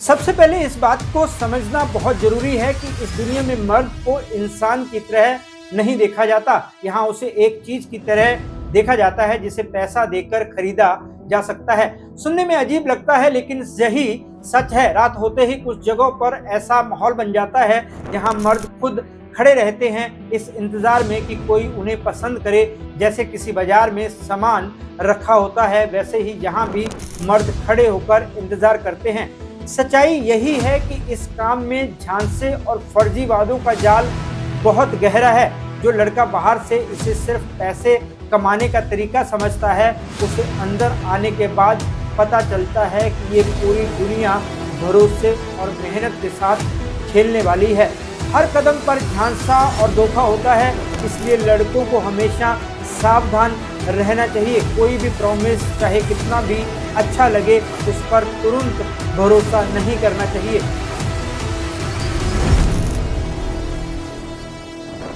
सबसे पहले इस बात को समझना बहुत जरूरी है कि इस दुनिया में मर्द को इंसान की तरह नहीं देखा जाता। यहाँ उसे एक चीज की तरह देखा जाता है जिसे पैसा देकर खरीदा जा सकता है। सुनने में अजीब लगता है लेकिन यही सच है। रात होते ही कुछ जगहों पर ऐसा माहौल बन जाता है जहाँ मर्द खुद खड़े रहते हैं इस इंतजार में कि कोई उन्हें पसंद करे। जैसे किसी बाजार में सामान रखा होता है वैसे ही यहाँ भी मर्द खड़े होकर इंतजार करते हैं। सच्चाई यही है कि इस काम में झांसे और फर्जी वादों का जाल बहुत गहरा है। जो लड़का बाहर से इसे सिर्फ पैसे कमाने का तरीका समझता है, उसे अंदर आने के बाद पता चलता है कि ये पूरी दुनिया भरोसे और मेहनत के साथ खेलने वाली है। हर कदम पर झांसा और धोखा होता है, इसलिए लड़कों को हमेशा सावधान रहना चाहिए। कोई भी प्रॉमिस चाहे कितना भी अच्छा लगे उस पर तुरंत भरोसा नहीं करना चाहिए।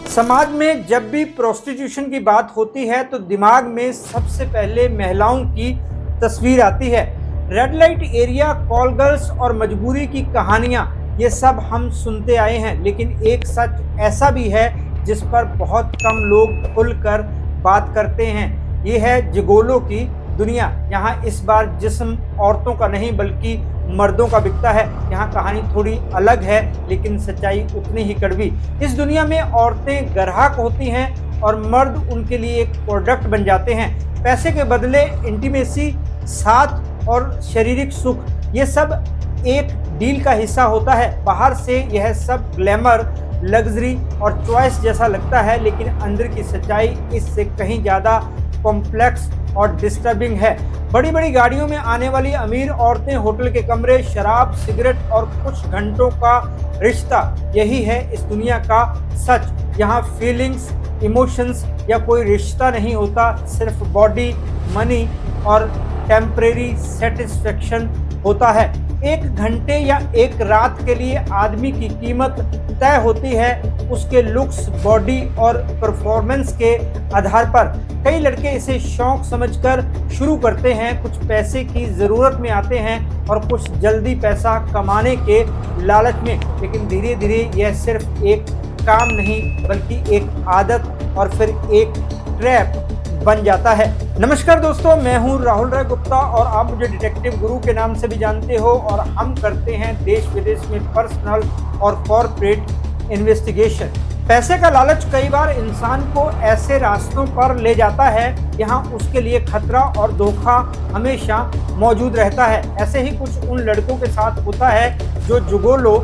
समाज में जब भी प्रोस्टिट्यूशन की बात होती है तो दिमाग में सबसे पहले महिलाओं की तस्वीर आती है। Red light area, call girls और मजबूरी की कहानियां, ये सब हम सुनते आए हैं। लेकिन एक सच ऐसा भी है जिस पर बहुत कम लोग खुलकर बात करते हैं। ये है जिगोलो की दुनिया। यहाँ इस बार जिस्म औरतों का नहीं बल्कि मर्दों का बिकता है। यहाँ कहानी थोड़ी अलग है लेकिन सच्चाई उतनी ही कड़वी। इस दुनिया में औरतें ग्राहक होती हैं और मर्द उनके लिए एक प्रोडक्ट बन जाते हैं। पैसे के बदले इंटीमेसी, साथ और शारीरिक सुख, ये सब एक डील का हिस्सा होता है। बाहर से यह सब ग्लैमर, लग्जरी और चॉइस जैसा लगता है लेकिन अंदर की सच्चाई इससे कहीं ज़्यादा कॉम्प्लेक्स और डिस्टर्बिंग है। बड़ी बड़ी गाड़ियों में आने वाली अमीर औरतें, होटल के कमरे, शराब, सिगरेट और कुछ घंटों का रिश्ता, यही है इस दुनिया का सच। यहाँ फीलिंग्स, इमोशंस या कोई रिश्ता नहीं होता, सिर्फ बॉडी, मनी और टेम्परेरी सेटिस्फेक्शन होता है। एक घंटे या एक रात के लिए आदमी की कीमत तय होती है उसके लुक्स, बॉडी और परफॉर्मेंस के आधार पर। कई लड़के इसे शौक समझकर शुरू करते हैं, कुछ पैसे की ज़रूरत में आते हैं और कुछ जल्दी पैसा कमाने के लालच में। लेकिन धीरे धीरे यह सिर्फ एक काम नहीं बल्कि एक आदत और फिर एक ट्रैप बन जाता है। नमस्कार दोस्तों, मैं हूं राहुल राय गुप्ता और आप मुझे डिटेक्टिव गुरु के नाम से भी जानते हो। और हम करते हैं देश विदेश में पर्सनल और कॉर्पोरेट इन्वेस्टिगेशन। पैसे का लालच कई बार इंसान को ऐसे रास्तों पर ले जाता है जहां उसके लिए खतरा और धोखा हमेशा मौजूद रहता है। ऐसे ही कुछ उन लड़कों के साथ होता है जो जुगोलो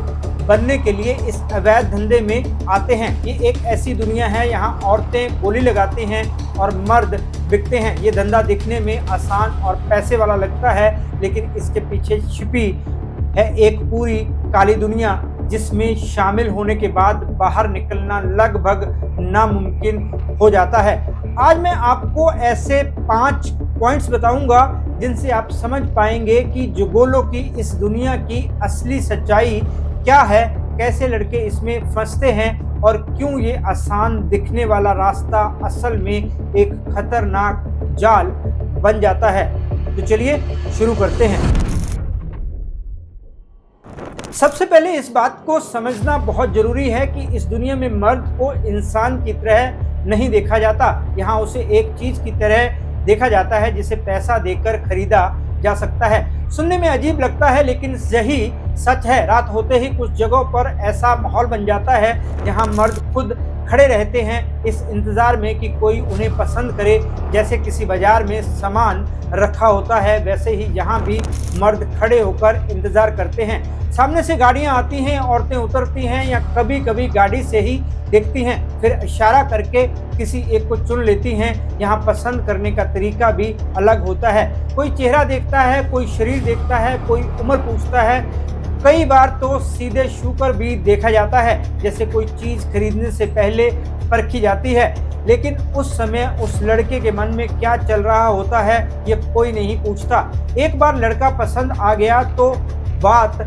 बनने के लिए इस अवैध धंधे में आते हैं। ये एक ऐसी दुनिया है यहाँ औरतें बोली लगाती हैं और मर्द बिकते हैं। ये धंधा दिखने में आसान और पैसे वाला लगता है लेकिन इसके पीछे छिपी है एक पूरी काली दुनिया जिसमें शामिल होने के बाद बाहर निकलना लगभग नामुमकिन हो जाता है। आज मैं आपको ऐसे 5 पॉइंट्स बताऊंगा जिनसे आप समझ पाएंगे कि जुगोलो की इस दुनिया की असली सच्चाई क्या है, कैसे लड़के इसमें फंसते हैं और क्यों ये आसान दिखने वाला रास्ता असल में एक खतरनाक जाल बन जाता है। तो चलिए शुरू करते हैं। सबसे पहले इस बात को समझना बहुत जरूरी है कि इस दुनिया में मर्द को इंसान की तरह नहीं देखा जाता। यहाँ उसे एक चीज की तरह देखा जाता है जिसे पैसा देकर खरीदा जा सकता है। सुनने में अजीब लगता है लेकिन यही सच है। रात होते ही कुछ जगहों पर ऐसा माहौल बन जाता है जहां मर्द खुद खड़े रहते हैं इस इंतजार में कि कोई उन्हें पसंद करे। जैसे किसी बाजार में सामान रखा होता है वैसे ही यहाँ भी मर्द खड़े होकर इंतजार करते हैं। सामने से गाड़ियाँ आती हैं, औरतें उतरती हैं या कभी कभी गाड़ी से ही देखती हैं, फिर इशारा करके किसी एक को चुन लेती हैं। यहाँ पसंद करने का तरीका भी अलग होता है। कोई चेहरा देखता है, कोई शरीर देखता है, कोई उम्र पूछता है, कई बार तो सीधे छू कर भी देखा जाता है जैसे कोई चीज़ खरीदने से पहले परखी जाती है। लेकिन उस समय उस लड़के के मन में क्या चल रहा होता है ये कोई नहीं पूछता। एक बार लड़का पसंद आ गया तो बात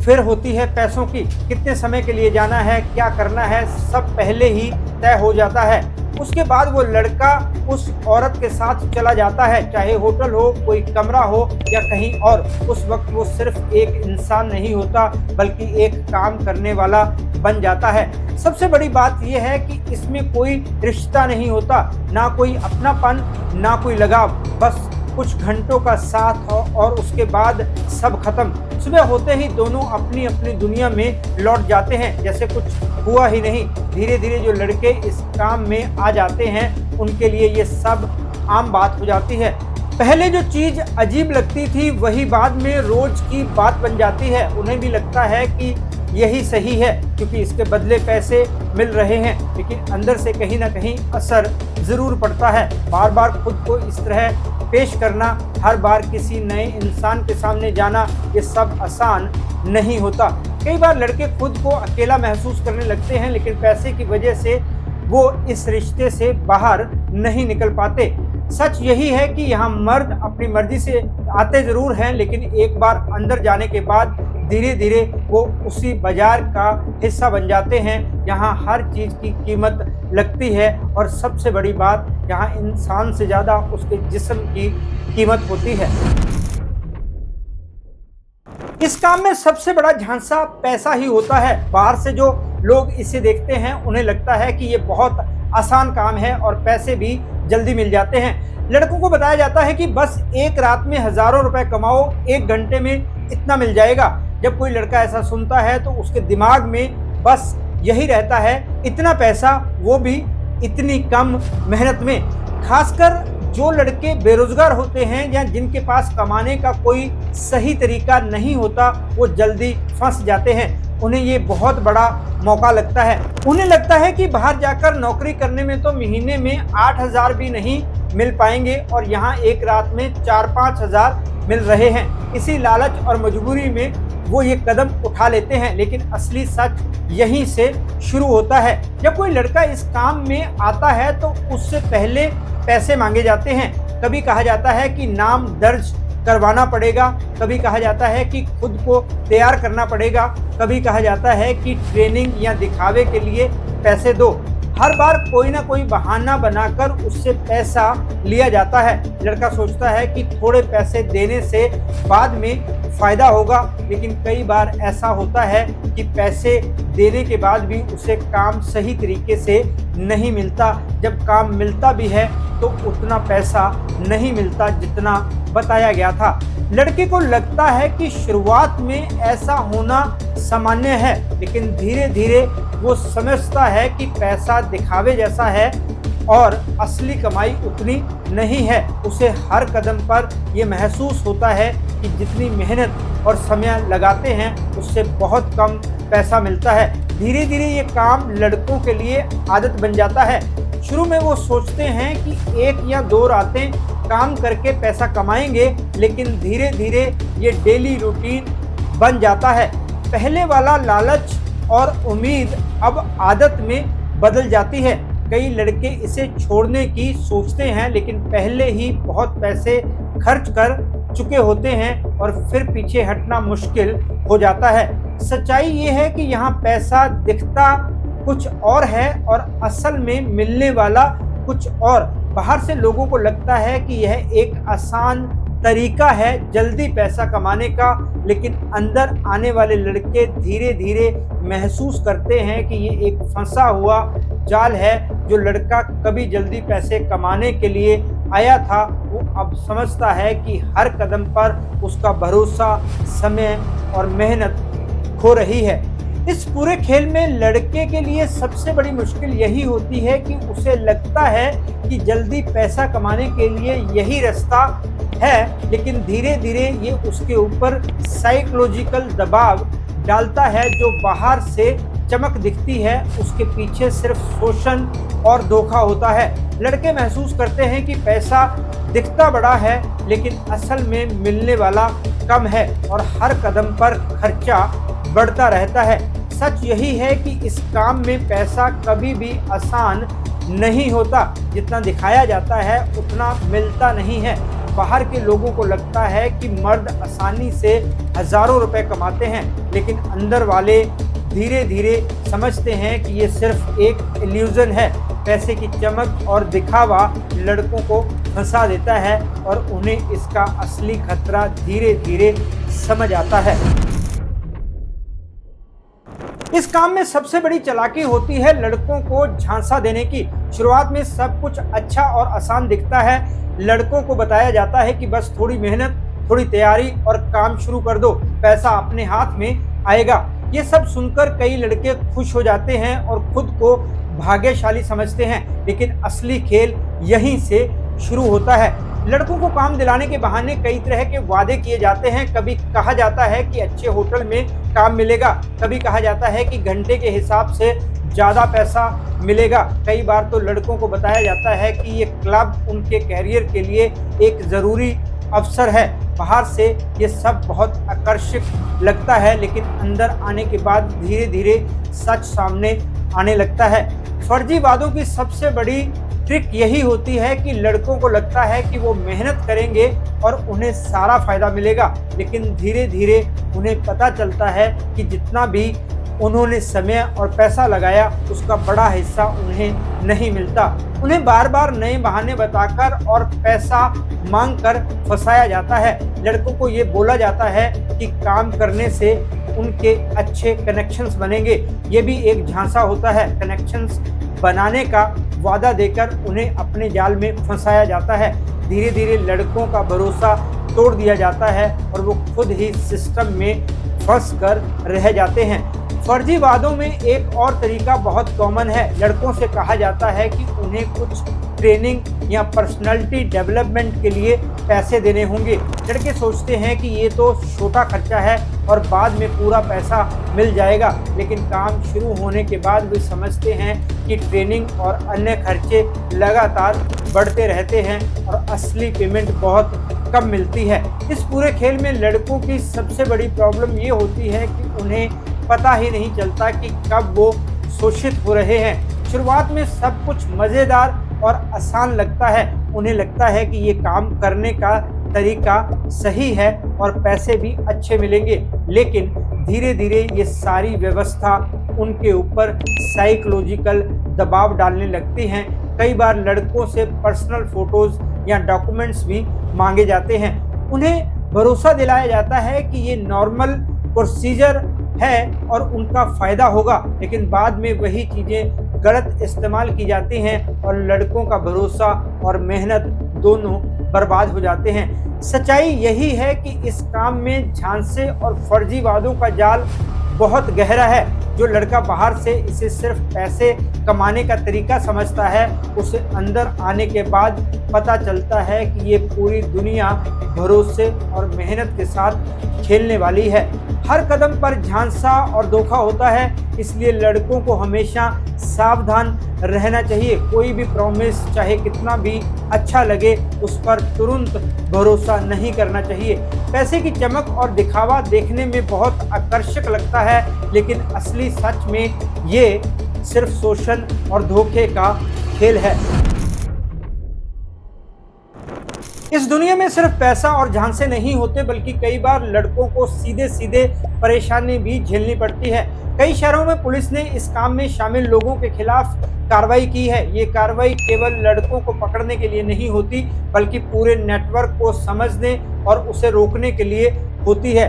फिर होती है पैसों की। कितने समय के लिए जाना है, क्या करना है, सब पहले ही तय हो जाता है। उसके बाद वो लड़का उस औरत के साथ चला जाता है, चाहे होटल हो, कोई कमरा हो या कहीं और। उस वक्त वो सिर्फ एक इंसान नहीं होता बल्कि एक काम करने वाला बन जाता है। सबसे बड़ी बात यह है कि इसमें कोई रिश्ता नहीं होता, ना कोई अपनापन, ना कोई लगाव, बस कुछ घंटों का साथ हो और उसके बाद सब खत्म। सुबह होते ही दोनों अपनी अपनी दुनिया में लौट जाते हैं, जैसे कुछ हुआ ही नहीं। धीरे धीरे जो लड़के इस काम में आ जाते हैं उनके लिए ये सब आम बात हो जाती है। पहले जो चीज़ अजीब लगती थी वही बाद में रोज की बात बन जाती है। उन्हें भी लगता है कि यही सही है क्योंकि इसके बदले पैसे मिल रहे हैं, लेकिन अंदर से कहीं ना कहीं असर ज़रूर पड़ता है। बार बार खुद को इस तरह पेश करना, हर बार किसी नए इंसान के सामने जाना, ये सब आसान नहीं होता। कई बार लड़के खुद को अकेला महसूस करने लगते हैं, लेकिन पैसे की वजह से वो इस रिश्ते से बाहर नहीं निकल पाते। सच यही है कि यहाँ मर्द अपनी मर्जी से आते ज़रूर हैं, लेकिन एक बार अंदर जाने के बाद धीरे धीरे वो उसी बाजार का हिस्सा बन जाते हैं। यहाँ हर चीज़ की कीमत लगती है और सबसे बड़ी बात, यहाँ इंसान से ज़्यादा उसके जिस्म की कीमत होती है। इस काम में सबसे बड़ा झांसा पैसा ही होता है। बाहर से जो लोग इसे देखते हैं उन्हें लगता है कि ये बहुत आसान काम है और पैसे भी जल्दी मिल जाते हैं। लड़कों को बताया जाता है कि बस एक रात में हजारों रुपए कमाओ, एक घंटे में इतना मिल जाएगा। जब कोई लड़का ऐसा सुनता है तो उसके दिमाग में बस यही रहता है, इतना पैसा, वो भी इतनी कम मेहनत में। खासकर जो लड़के बेरोजगार होते हैं या जिनके पास कमाने का कोई सही तरीका नहीं होता, वो जल्दी फंस जाते हैं। उन्हें ये बहुत बड़ा मौका लगता है। उन्हें लगता है कि बाहर जाकर नौकरी करने में तो महीने में 8,000 भी नहीं मिल पाएंगे और यहाँ एक रात में 4-5 हज़ार मिल रहे हैं। इसी लालच और मजबूरी में वो ये कदम उठा लेते हैं, लेकिन असली सच यहीं से शुरू होता है। जब कोई लड़का इस काम में आता है तो उससे पहले पैसे मांगे जाते हैं। कभी कहा जाता है कि नाम दर्ज करवाना पड़ेगा, कभी कहा जाता है कि खुद को तैयार करना पड़ेगा, कभी कहा जाता है कि ट्रेनिंग या दिखावे के लिए पैसे दो। हर बार कोई ना कोई बहाना बनाकर उससे पैसा लिया जाता है। लड़का सोचता है कि थोड़े पैसे देने से बाद में फ़ायदा होगा, लेकिन कई बार ऐसा होता है कि पैसे देने के बाद भी उसे काम सही तरीके से नहीं मिलता। जब काम मिलता भी है तो उतना पैसा नहीं मिलता जितना बताया गया था। लड़के को लगता है कि शुरुआत में ऐसा होना सामान्य है, लेकिन धीरे धीरे वो समझता है कि पैसा दिखावे जैसा है और असली कमाई उतनी नहीं है। उसे हर कदम पर यह महसूस होता है कि जितनी मेहनत और समय लगाते हैं उससे बहुत कम पैसा मिलता है। धीरे धीरे ये काम लड़कों के लिए आदत बन जाता है। शुरू में वो सोचते हैं कि 1 या 2 रातें काम करके पैसा कमाएंगे, लेकिन धीरे धीरे ये डेली रूटीन बन जाता है। पहले वाला लालच और उम्मीद अब आदत में बदल जाती है। कई लड़के इसे छोड़ने की सोचते हैं, लेकिन पहले ही बहुत पैसे खर्च कर चुके होते हैं और फिर पीछे हटना मुश्किल हो जाता है। सच्चाई ये है कि यहाँ पैसा दिखता कुछ और है और असल में मिलने वाला कुछ और। बाहर से लोगों को लगता है कि यह एक आसान तरीका है जल्दी पैसा कमाने का, लेकिन अंदर आने वाले लड़के धीरे धीरे महसूस करते हैं कि ये एक फंसा हुआ जाल है। जो लड़का कभी जल्दी पैसे कमाने के लिए आया था वो अब समझता है कि हर कदम पर उसका भरोसा, समय और मेहनत खो रही है। इस पूरे खेल में लड़के के लिए सबसे बड़ी मुश्किल यही होती है कि उसे लगता है कि जल्दी पैसा कमाने के लिए यही रास्ता है, लेकिन धीरे धीरे ये उसके ऊपर साइकोलॉजिकल दबाव डालता है। जो बाहर से चमक दिखती है उसके पीछे सिर्फ शोषण और धोखा होता है। लड़के महसूस करते हैं कि पैसा दिखता बड़ा है, लेकिन असल में मिलने वाला कम है और हर कदम पर खर्चा बढ़ता रहता है। सच यही है कि इस काम में पैसा कभी भी आसान नहीं होता। जितना दिखाया जाता है उतना मिलता नहीं है। बाहर के लोगों को लगता है कि मर्द आसानी से हजारों रुपए कमाते हैं, लेकिन अंदर वाले धीरे धीरे समझते हैं कि ये सिर्फ एक इल्यूजन है। पैसे की चमक और दिखावा लड़कों को फंसा देता है और उन्हें इसका असली खतरा धीरे धीरे समझ आता है। इस काम में सबसे बड़ी चालाकी होती है लड़कों को झांसा देने की। शुरुआत में सब कुछ अच्छा और आसान दिखता है। लड़कों को बताया जाता है कि बस थोड़ी मेहनत, थोड़ी तैयारी और काम शुरू कर दो, पैसा अपने हाथ में आएगा। ये सब सुनकर कई लड़के खुश हो जाते हैं और खुद को भाग्यशाली समझते हैं, लेकिन असली खेल यहीं से शुरू होता है। लड़कों को काम दिलाने के बहाने कई तरह के वादे किए जाते हैं। कभी कहा जाता है कि अच्छे होटल में काम मिलेगा, कभी कहा जाता है कि घंटे के हिसाब से ज़्यादा पैसा मिलेगा। कई बार तो लड़कों को बताया जाता है कि ये क्लब उनके कैरियर के लिए एक ज़रूरी अवसर है। बाहर से ये सब बहुत आकर्षक लगता है, लेकिन अंदर आने के बाद धीरे धीरे सच सामने आने लगता है। फर्जी वादों की सबसे बड़ी ट्रिक यही होती है कि लड़कों को लगता है कि वो मेहनत करेंगे और उन्हें सारा फायदा मिलेगा, लेकिन धीरे धीरे उन्हें पता चलता है कि जितना भी उन्होंने समय और पैसा लगाया उसका बड़ा हिस्सा उन्हें नहीं मिलता। उन्हें बार बार नए बहाने बताकर और पैसा मांगकर फंसाया जाता है। लड़कों को ये बोला जाता है कि काम करने से उनके अच्छे कनेक्शंस बनेंगे। ये भी एक झांसा होता है। कनेक्शंस बनाने का वादा देकर उन्हें अपने जाल में फंसाया जाता है। धीरे धीरे लड़कों का भरोसा तोड़ दिया जाता है और वो खुद ही सिस्टम में फंस कर रह जाते हैं। फर्जी वादों में एक और तरीका बहुत कॉमन है। लड़कों से कहा जाता है कि उन्हें कुछ ट्रेनिंग या पर्सनालिटी डेवलपमेंट के लिए पैसे देने होंगे। लड़के सोचते हैं कि ये तो छोटा खर्चा है और बाद में पूरा पैसा मिल जाएगा, लेकिन काम शुरू होने के बाद वे समझते हैं कि ट्रेनिंग और अन्य खर्चे लगातार बढ़ते रहते हैं और असली पेमेंट बहुत कम मिलती है। इस पूरे खेल में लड़कों की सबसे बड़ी प्रॉब्लम ये होती है कि उन्हें पता ही नहीं चलता कि कब वो शोषित हो रहे हैं। शुरुआत में सब कुछ मज़ेदार और आसान लगता है। उन्हें लगता है कि ये काम करने का तरीका सही है और पैसे भी अच्छे मिलेंगे, लेकिन धीरे धीरे ये सारी व्यवस्था उनके ऊपर साइकोलॉजिकल दबाव डालने लगती हैं। कई बार लड़कों से पर्सनल फोटोज़ या डॉक्यूमेंट्स भी मांगे जाते हैं। उन्हें भरोसा दिलाया जाता है कि ये नॉर्मल प्रोसीजर है और उनका फ़ायदा होगा, लेकिन बाद में वही चीज़ें गलत इस्तेमाल की जाती हैं और लड़कों का भरोसा और मेहनत दोनों बर्बाद हो जाते हैं। सच्चाई यही है कि इस काम में झांसे और फर्जी वादों का जाल बहुत गहरा है। जो लड़का बाहर से इसे सिर्फ पैसे कमाने का तरीका समझता है, उसे अंदर आने के बाद पता चलता है कि ये पूरी दुनिया भरोसे और मेहनत के साथ खेलने वाली है। हर कदम पर झांसा और धोखा होता है, इसलिए लड़कों को हमेशा सावधान रहना चाहिए। कोई भी प्रॉमिस चाहे कितना भी अच्छा लगे, उस पर तुरंत भरोसा नहीं करना चाहिए। पैसे की चमक और दिखावा देखने में बहुत आकर्षक लगता है, लेकिन असली सच में ये सिर्फ शोषण और धोखे का खेल है। इस दुनिया में सिर्फ पैसा और झांसे नहीं होते, बल्कि कई बार लड़कों को सीधे सीधे परेशानी भी झेलनी पड़ती है। कई शहरों में पुलिस ने इस काम में शामिल लोगों के खिलाफ कार्रवाई की है। ये कार्रवाई केवल लड़कों को पकड़ने के लिए नहीं होती, बल्कि पूरे नेटवर्क को समझने और उसे रोकने के लिए होती है।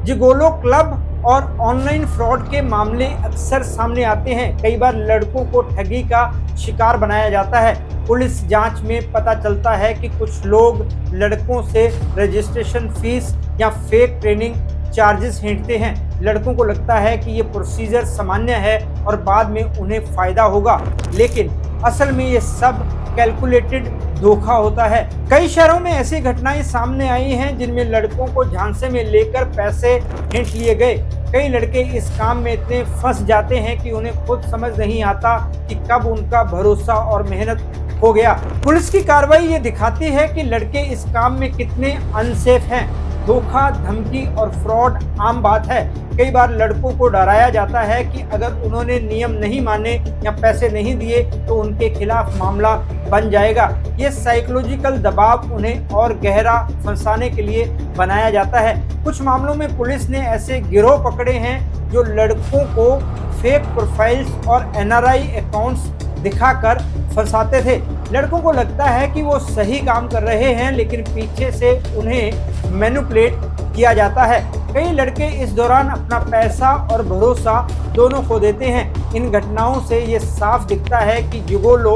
जिगोलो क्लब और ऑनलाइन फ्रॉड के मामले अक्सर सामने आते हैं। कई बार लड़कों को ठगी का शिकार बनाया जाता है। पुलिस जांच में पता चलता है कि कुछ लोग लड़कों से रजिस्ट्रेशन फीस या फेक ट्रेनिंग चार्जेस छींटते हैं। लड़कों को लगता है कि ये प्रोसीजर सामान्य है और बाद में उन्हें फ़ायदा होगा, लेकिन असल में ये सब कैलकुलेटेड धोखा होता है। कई शहरों में ऐसी घटनाएं सामने आई हैं जिनमें लड़कों को झांसे में लेकर पैसे छींट लिए गए। कई लड़के इस काम में इतने फंस जाते हैं कि उन्हें खुद समझ नहीं आता कि कब उनका भरोसा और मेहनत हो गया। पुलिस की कार्रवाई ये दिखाती है कि लड़के इस काम में कितने अनसेफ हैं। धोखा, धमकी और फ्रॉड आम बात है। कई बार लड़कों को डराया जाता है कि अगर उन्होंने नियम नहीं माने या पैसे नहीं दिए तो उनके खिलाफ मामला बन जाएगा। ये साइकोलॉजिकल दबाव उन्हें और गहरा फंसाने के लिए बनाया जाता है। कुछ मामलों में पुलिस ने ऐसे गिरोह पकड़े हैं जो लड़कों को फेक प्रोफाइल्स और NRI अकाउंट्स दिखाकर फंसाते थे। लड़कों को लगता है कि वो सही काम कर रहे हैं, लेकिन पीछे से उन्हें मैनिपुलेट किया जाता है। कई लड़के इस दौरान अपना पैसा और भरोसा दोनों खो देते हैं। इन घटनाओं से ये साफ दिखता है कि जिगोलो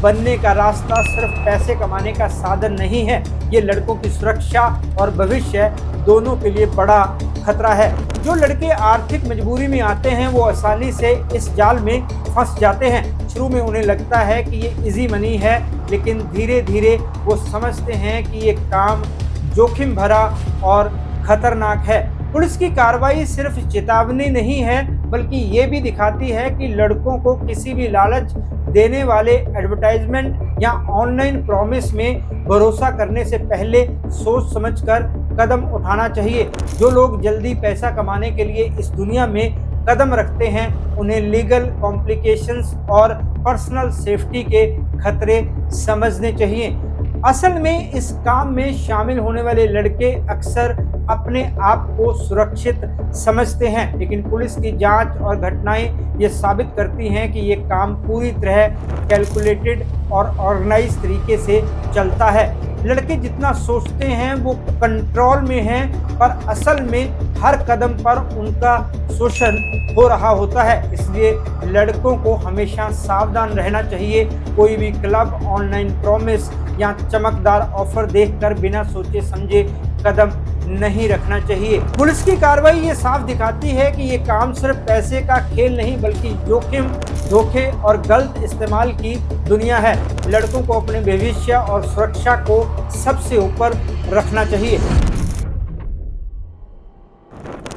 बनने का रास्ता सिर्फ पैसे कमाने का साधन नहीं है, ये लड़कों की सुरक्षा और भविष्य दोनों के लिए बड़ा खतरा है। जो लड़के आर्थिक मजबूरी में आते हैं वो आसानी से इस जाल में फंस जाते हैं। शुरू में उन्हें लगता है कि ये इजी मनी है, लेकिन धीरे धीरे वो समझते हैं कि ये काम जोखिम भरा और खतरनाक है। पुलिस की कार्रवाई सिर्फ चेतावनी नहीं है, बल्कि ये भी दिखाती है कि लड़कों को किसी भी लालच देने वाले एडवर्टाइजमेंट या ऑनलाइन प्रॉमिस में भरोसा करने से पहले सोच समझकर कदम उठाना चाहिए। जो लोग जल्दी पैसा कमाने के लिए इस दुनिया में कदम रखते हैं, उन्हें लीगल कॉम्प्लिकेशंस और पर्सनल सेफ्टी के खतरे समझने चाहिए। असल में इस काम में शामिल होने वाले लड़के अक्सर अपने आप को सुरक्षित समझते हैं, लेकिन पुलिस की जांच और घटनाएं ये साबित करती हैं कि ये काम पूरी तरह कैलकुलेटेड और ऑर्गेनाइज तरीके से चलता है। लड़के जितना सोचते हैं वो कंट्रोल में हैं, पर असल में हर कदम पर उनका शोषण हो रहा होता है। इसलिए लड़कों को हमेशा सावधान रहना चाहिए। कोई भी क्लब, ऑनलाइन प्रॉमिस या चमकदार ऑफर देखकर बिना सोचे समझे कदम नहीं रखना चाहिए। पुलिस की कार्रवाई ये साफ दिखाती है कि ये काम सिर्फ पैसे का खेल नहीं, बल्कि जोखिम, धोखे और गलत इस्तेमाल की दुनिया है। लड़कों को अपने भविष्य और सुरक्षा को सबसे ऊपर रखना चाहिए।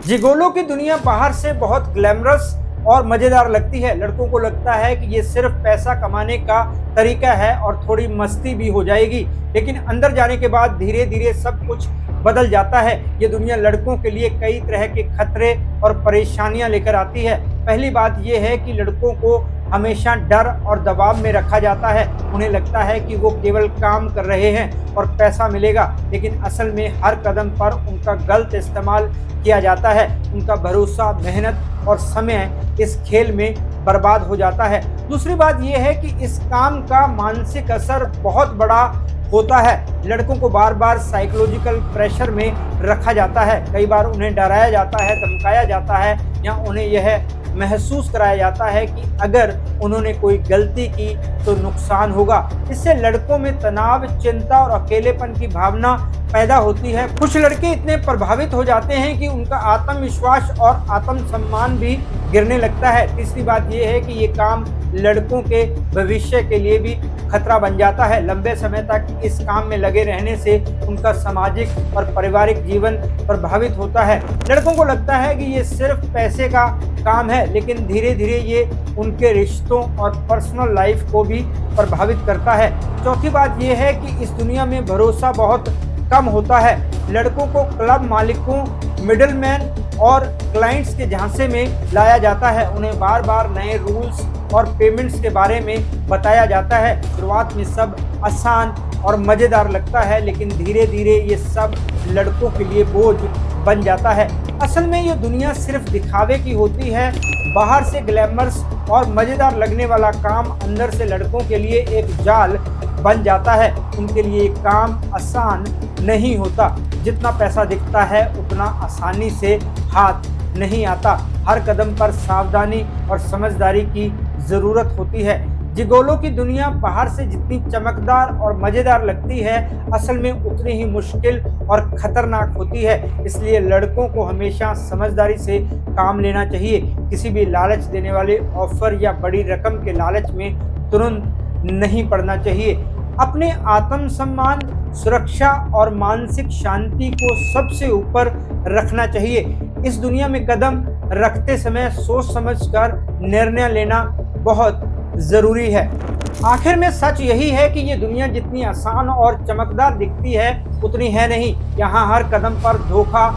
जिगोलो की दुनिया बाहर से बहुत ग्लैमरस और मजेदार लगती है। लड़कों को लगता है कि ये सिर्फ पैसा कमाने का तरीका है और थोड़ी मस्ती भी हो जाएगी, लेकिन अंदर जाने के बाद धीरे धीरे सब कुछ बदल जाता है। ये दुनिया लड़कों के लिए कई तरह के खतरे और परेशानियां लेकर आती है। पहली बात यह है कि लड़कों को हमेशा डर और दबाव में रखा जाता है। उन्हें लगता है कि वो केवल काम कर रहे हैं और पैसा मिलेगा, लेकिन असल में हर कदम पर उनका गलत इस्तेमाल किया जाता है। उनका भरोसा, मेहनत और समय इस खेल में बर्बाद हो जाता है। दूसरी बात यह है कि इस काम का मानसिक असर बहुत बड़ा होता है। लड़कों को बार बार साइकोलॉजिकल प्रेशर में रखा जाता है। कई बार उन्हें डराया जाता है, धमकाया जाता है या उन्हें यह महसूस कराया जाता है कि अगर उन्होंने कोई गलती की तो नुकसान होगा। इससे लड़कों में तनाव, चिंता और अकेलेपन की भावना पैदा होती है। कुछ लड़के इतने प्रभावित हो जाते हैं कि उनका आत्मविश्वास और आत्मसम्मान भी गिरने लगता है। तीसरी बात यह है कि ये काम लड़कों के भविष्य के लिए भी खतरा बन जाता है। लंबे समय तक इस काम में लगे रहने से उनका सामाजिक और पारिवारिक जीवन प्रभावित होता है। लड़कों को लगता है कि ये सिर्फ पैसे का काम है, लेकिन धीरे धीरे ये उनके रिश्तों और पर्सनल लाइफ को भी प्रभावित करता है। चौथी बात यह है कि इस दुनिया में भरोसा बहुत कम होता है। लड़कों को क्लब मालिकों, मिडलमैन और क्लाइंट्स के झांसे में लाया जाता है। उन्हें बार बार नए रूल्स और पेमेंट्स के बारे में बताया जाता है। शुरुआत में सब आसान और मज़ेदार लगता है, लेकिन धीरे धीरे ये सब लड़कों के लिए बोझ बन जाता है। असल में ये दुनिया सिर्फ दिखावे की होती है। बाहर से ग्लैमरस और मज़ेदार लगने वाला काम अंदर से लड़कों के लिए एक जाल बन जाता है। उनके लिए काम आसान नहीं होता। जितना पैसा दिखता है उतना आसानी से हाथ नहीं आता। हर कदम पर सावधानी और समझदारी की ज़रूरत होती है। जिगोलो की दुनिया बाहर से जितनी चमकदार और मज़ेदार लगती है, असल में उतनी ही मुश्किल और ख़तरनाक होती है। इसलिए लड़कों को हमेशा समझदारी से काम लेना चाहिए। किसी भी लालच देने वाले ऑफर या बड़ी रकम के लालच में तुरंत नहीं पड़ना चाहिए। अपने आत्मसम्मान, सुरक्षा और मानसिक शांति को सबसे ऊपर रखना चाहिए। इस दुनिया में कदम रखते समय सोच समझकर निर्णय लेना बहुत ज़रूरी है। आखिर में सच यही है कि ये दुनिया जितनी आसान और चमकदार दिखती है उतनी है नहीं। यहाँ हर कदम पर धोखा,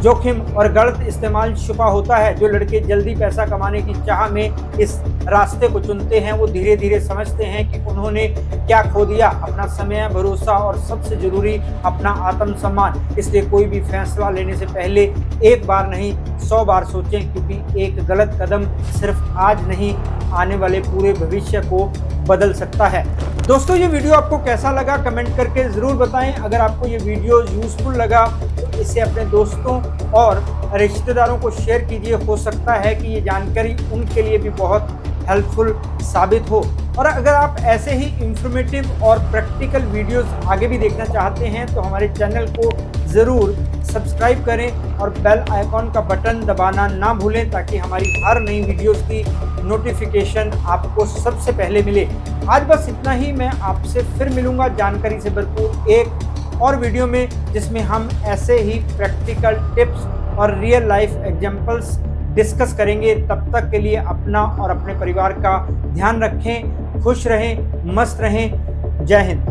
जोखिम और गलत इस्तेमाल छुपा होता है। जो लड़के जल्दी पैसा कमाने की चाह में इस रास्ते को चुनते हैं वो धीरे धीरे समझते हैं कि उन्होंने क्या खो दिया, अपना समय, भरोसा और सबसे जरूरी अपना आत्मसम्मान। इसलिए कोई भी फैसला लेने से पहले एक बार नहीं 100 बार सोचें, क्योंकि एक गलत कदम सिर्फ आज नहीं आने वाले पूरे भविष्य को बदल सकता है। दोस्तों, ये वीडियो आपको कैसा लगा कमेंट करके ज़रूर बताएं। अगर आपको ये वीडियो यूज़फुल लगा तो इसे अपने दोस्तों और रिश्तेदारों को शेयर कीजिए। हो सकता है कि ये जानकारी उनके लिए भी बहुत हेल्पफुल साबित हो। और अगर आप ऐसे ही इंफॉर्मेटिव और प्रैक्टिकल वीडियोस आगे भी देखना चाहते हैं तो हमारे चैनल को ज़रूर सब्सक्राइब करें और बेल आइकॉन का बटन दबाना ना भूलें, ताकि हमारी हर नई वीडियोस की नोटिफिकेशन आपको सबसे पहले मिले। आज बस इतना ही। मैं आपसे फिर मिलूंगा जानकारी से भरपूर एक और वीडियो में, जिसमें हम ऐसे ही प्रैक्टिकल टिप्स और रियल लाइफ एग्जांपल्स डिस्कस करेंगे। तब तक के लिए अपना और अपने परिवार का ध्यान रखें, खुश रहें, मस्त रहें। जय हिंद।